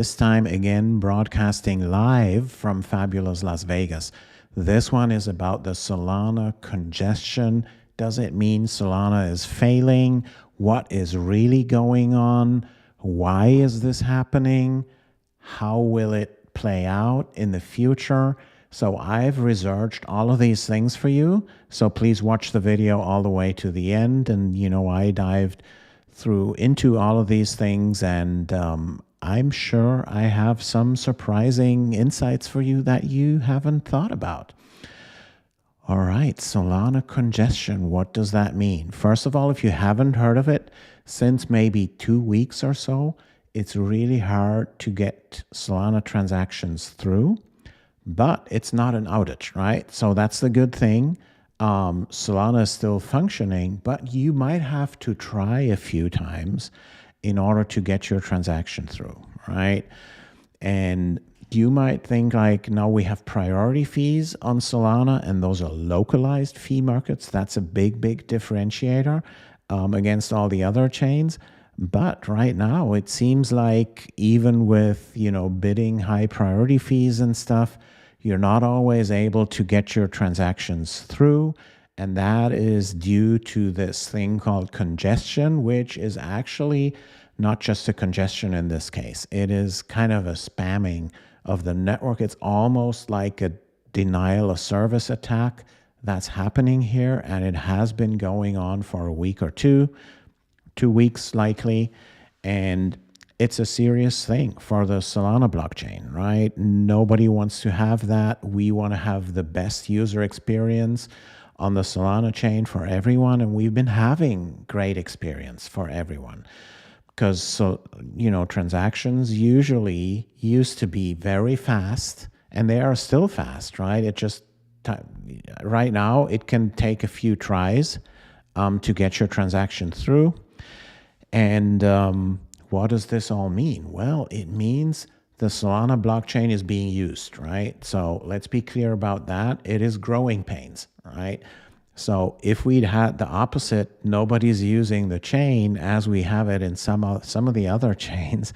This time again broadcasting live from fabulous Las Vegas. This one is about the Solana congestion. Does it mean Solana is failing? What is really going on? Why is this happening? How will it play out in the future? So I've researched all of these things for you. So please watch the video all the way to the end. And, I dived into all of these things, and I'm sure I have some surprising insights for you that you haven't thought about. All right, Solana congestion, what does that mean? First of all, if you haven't heard of it, since maybe 2 weeks or so, it's really hard to get Solana transactions through, but it's not an outage, right? So that's the good thing. Solana is still functioning, but you might have to try a few times in order to get your transaction through, right? And you might think like, no, we have priority fees on Solana, and those are localized fee markets. That's a big, big differentiator against all the other chains. But right now, it seems like even with, bidding high priority fees and stuff, you're not always able to get your transactions through. And that is due to this thing called congestion, which is actually not just a congestion in this case. It is kind of a spamming of the network. It's almost like a denial of service attack that's happening here. And it has been going on for a week or 2 weeks likely. And it's a serious thing for the Solana blockchain, right? Nobody wants to have that. We want to have the best user experience on the Solana chain for everyone. And we've been having great experience for everyone. Because, transactions usually used to be very fast, and they are still fast, right? It just, right now, it can take a few tries to get your transaction through. And what does this all mean? Well, it means the Solana blockchain is being used, right? So let's be clear about that. It is growing pains, right? So if we'd had the opposite, nobody's using the chain as we have it in some of the other chains,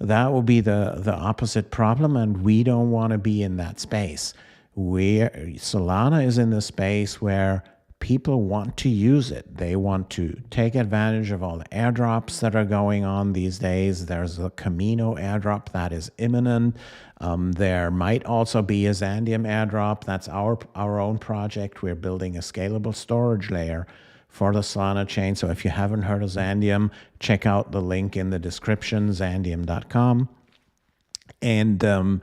that will be the opposite problem, and we don't want to be in that space. Solana is in the space where people want to use it. They want to take advantage of all the airdrops that are going on these days. There's a Camino airdrop that is imminent. There might also be a Xandeum airdrop. That's our own project. We're building a scalable storage layer for the Solana chain. So if you haven't heard of Xandeum, check out the link in the description, xandeum.com. And the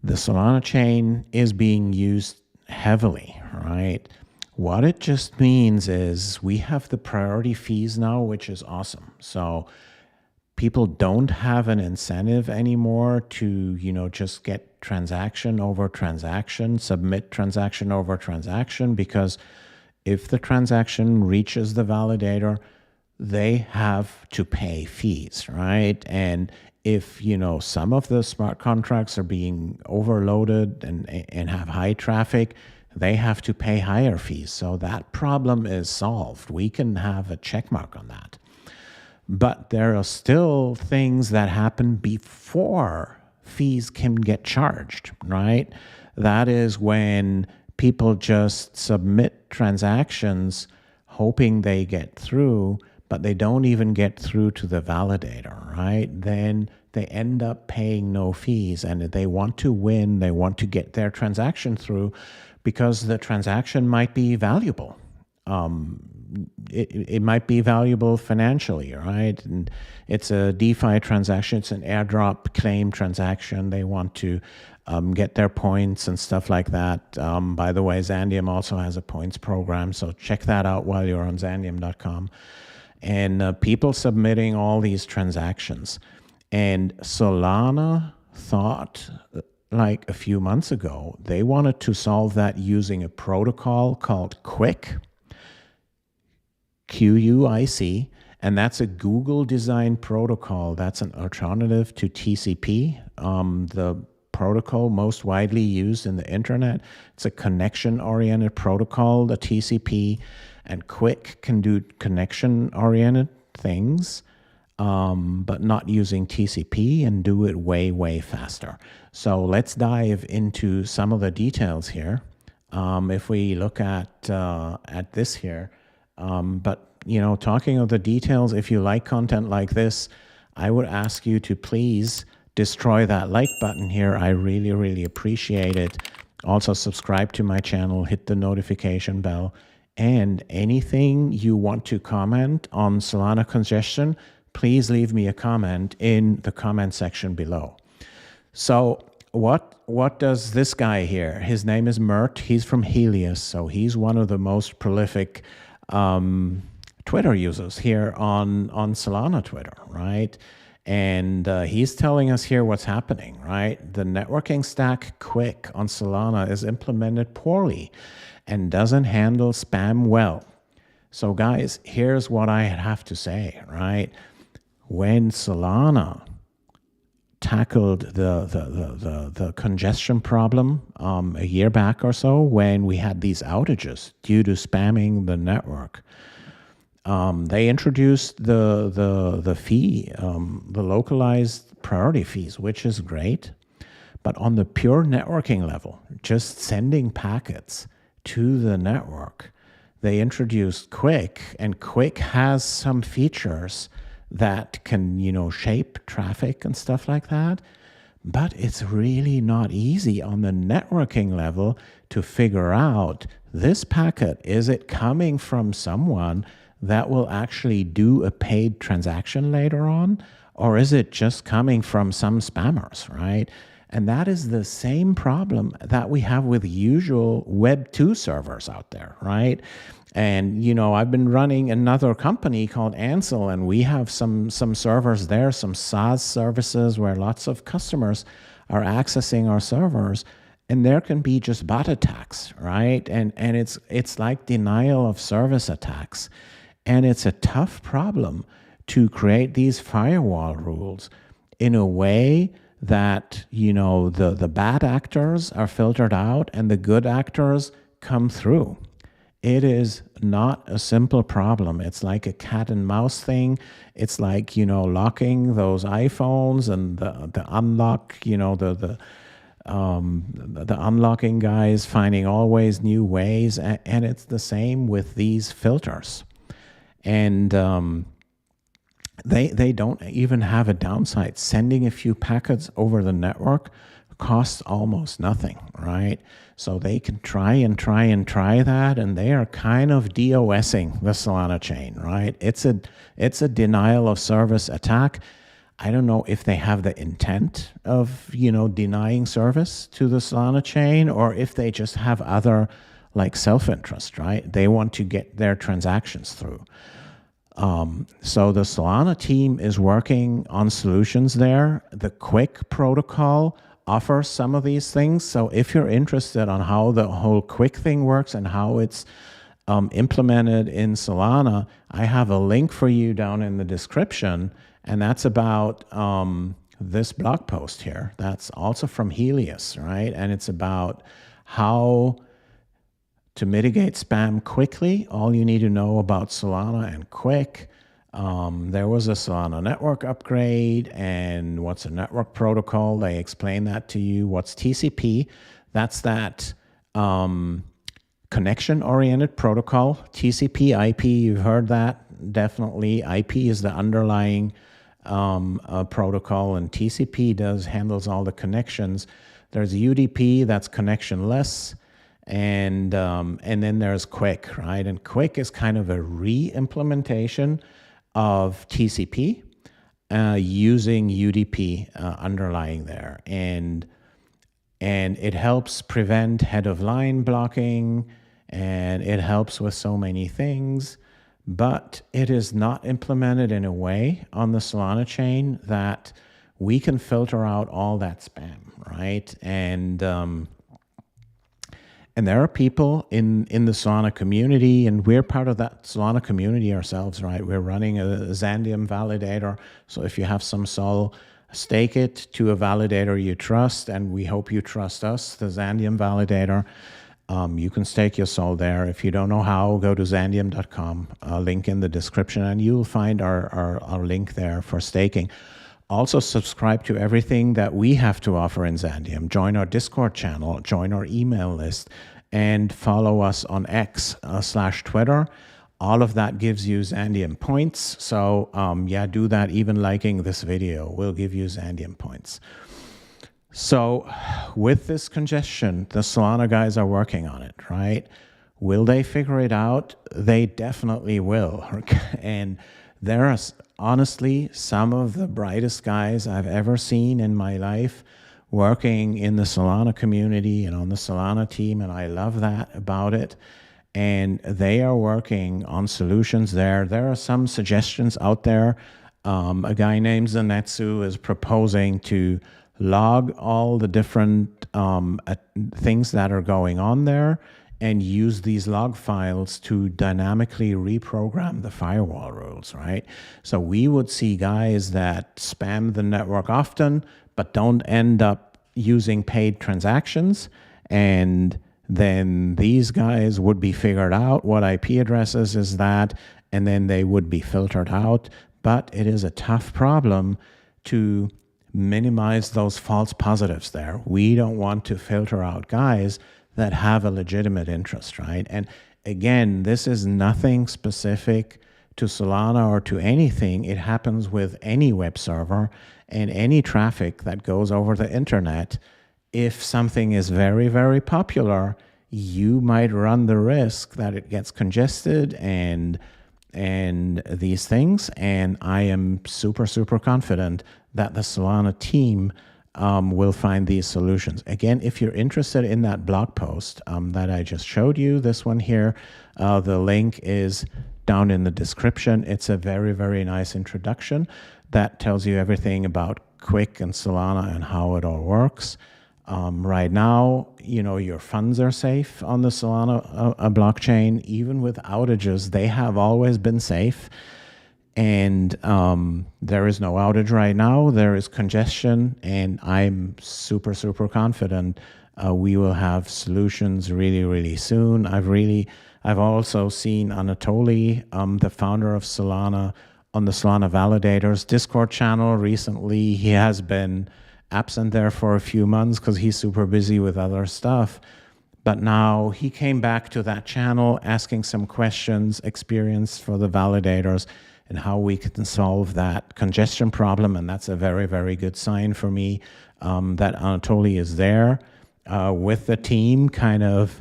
Solana chain is being used heavily, right? What it just means is we have the priority fees now, which is awesome. So people don't have an incentive anymore to, just get transaction over transaction, submit transaction over transaction, because if the transaction reaches the validator, they have to pay fees, right? And if, some of the smart contracts are being overloaded and have high traffic, they have to pay higher fees. So that problem is solved. We can have a check mark on that. But there are still things that happen before fees can get charged, right? That is when people just submit transactions hoping they get through, but they don't even get through to the validator, right? Then they end up paying no fees, and they want to win. They want to get their transaction through because the transaction might be valuable. It might be valuable financially, right? And it's a DeFi transaction. It's an airdrop claim transaction. They want to get their points and stuff like that. By the way, Xandeum also has a points program, so check that out while you're on xandeum.com. And people submitting all these transactions. And Solana thought, like a few months ago, they wanted to solve that using a protocol called QUIC, QUIC, and that's a Google-designed protocol. That's an alternative to TCP, the protocol most widely used in the internet. It's a connection-oriented protocol, the TCP, and QUIC can do connection-oriented things. but not using TCP, and do it way, way faster. So let's dive into some of the details here. If we look at this here, but talking of the details, if you like content like this, I would ask you to please destroy that like button here. I really, really appreciate it. Also subscribe to my channel, hit the notification bell, and anything you want to comment on Solana congestion, please leave me a comment in the comment section below. So what does this guy here? His name is Mert. He's from Helius, so he's one of the most prolific Twitter users here on Solana Twitter, right? And he's telling us here what's happening, right? The networking stack QUIC on Solana is implemented poorly and doesn't handle spam well. So guys, here's what I have to say, right? When Solana tackled the congestion problem a year back or so, when we had these outages due to spamming the network, they introduced the fee, the localized priority fees, which is great. But on the pure networking level, just sending packets to the network, they introduced QUIC, and QUIC has some features that can, shape traffic and stuff like that. But it's really not easy on the networking level to figure out this packet, is it coming from someone that will actually do a paid transaction later on, or is it just coming from some spammers, right? And that is the same problem that we have with usual Web 2 servers out there, right? And, I've been running another company called Ansel, and we have some servers there, some SaaS services where lots of customers are accessing our servers, and there can be just bot attacks, right? And it's like denial of service attacks. And it's a tough problem to create these firewall rules in a way that, the bad actors are filtered out and the good actors come through. It is not a simple problem. It's like a cat and mouse thing. It's like, locking those iPhones and the unlock, the unlocking guys finding always new ways. And it's the same with these filters. And they don't even have a downside. Sending a few packets over the network costs almost nothing, right? So they can try that, and they are kind of DOSing the Solana chain, right? It's a denial of service attack. I don't know if they have the intent of, denying service to the Solana chain, or if they just have other self-interest, right? They want to get their transactions through. So the Solana team is working on solutions there. The QUIC protocol offers some of these things. So if you're interested on how the whole QUIC thing works and how it's implemented in Solana, I have a link for you down in the description, and that's about this blog post here. That's also from Helius, right? And it's about how to mitigate spam quickly. All you need to know about Solana and QUIC. There was a Solana network upgrade, and what's a network protocol? They explain that to you. What's TCP? That's that connection-oriented protocol. TCP, IP, you've heard that, definitely. IP is the underlying protocol, and TCP handles all the connections. There's UDP, that's connectionless. And then there's QUIC, right? And QUIC is kind of a re-implementation of TCP using UDP underlying there. And it helps prevent head-of-line blocking, and it helps with so many things. But it is not implemented in a way on the Solana chain that we can filter out all that spam, right? And there are people in the Solana community, and we're part of that Solana community ourselves, right? We're running a Xandeum validator. So if you have some Sol, stake it to a validator you trust, and we hope you trust us, the Xandeum validator. You can stake your SOL there. If you don't know how, go to Xandeum.com, link in the description, and you'll find our link there for staking. Also, subscribe to everything that we have to offer in Xandeum. Join our Discord channel, join our email list, and follow us on X/Twitter. All of that gives you Xandeum points. So yeah, do that. Even liking this video will give you Xandeum points. So with this congestion, the Solana guys are working on it, right? Will they figure it out? They definitely will. And there are honestly some of the brightest guys I've ever seen in my life working in the Solana community and on the Solana team, and I love that about it. And they are working on solutions there. There are some suggestions out there. A guy named Zanetsu is proposing to log all the different things that are going on there and use these log files to dynamically reprogram the firewall rules, right? So we would see guys that spam the network often, but don't end up using paid transactions. And then these guys would be figured out what IP addresses is that, and then they would be filtered out. But it is a tough problem to minimize those false positives there. We don't want to filter out guys that have a legitimate interest, right? And again, this is nothing specific to Solana or to anything. It happens with any web server and any traffic that goes over the internet. If something is very, very popular, you might run the risk that it gets congested and these things. And I am super, super confident that the Solana team will find these solutions. Again, if you're interested in that blog post that I just showed you, this one here, the link is down in the description. It's a very, very nice introduction that tells you everything about QUIC and Solana and how it all works. Right now, you know, your funds are safe on the Solana blockchain. Even with outages, they have always been safe. And there is no outage right now. There is congestion, and I'm super, super confident we will have solutions really, really soon. I've also seen Anatoly, the founder of Solana, on the Solana Validator's Discord channel recently. He has been absent there for a few months because he's super busy with other stuff. But now he came back to that channel asking some questions, experience for the validators, and how we can solve that congestion problem. And that's a very, very good sign for me that Anatoly is there with the team, kind of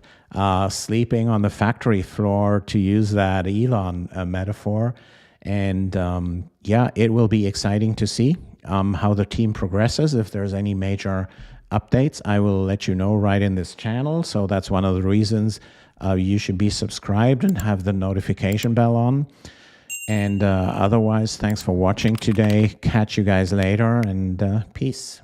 sleeping on the factory floor, to use that Elon metaphor. And yeah, it will be exciting to see how the team progresses. If there's any major updates, I will let you know right in this channel. So that's one of the reasons you should be subscribed and have the notification bell on. And otherwise, thanks for watching today. Catch you guys later, and peace.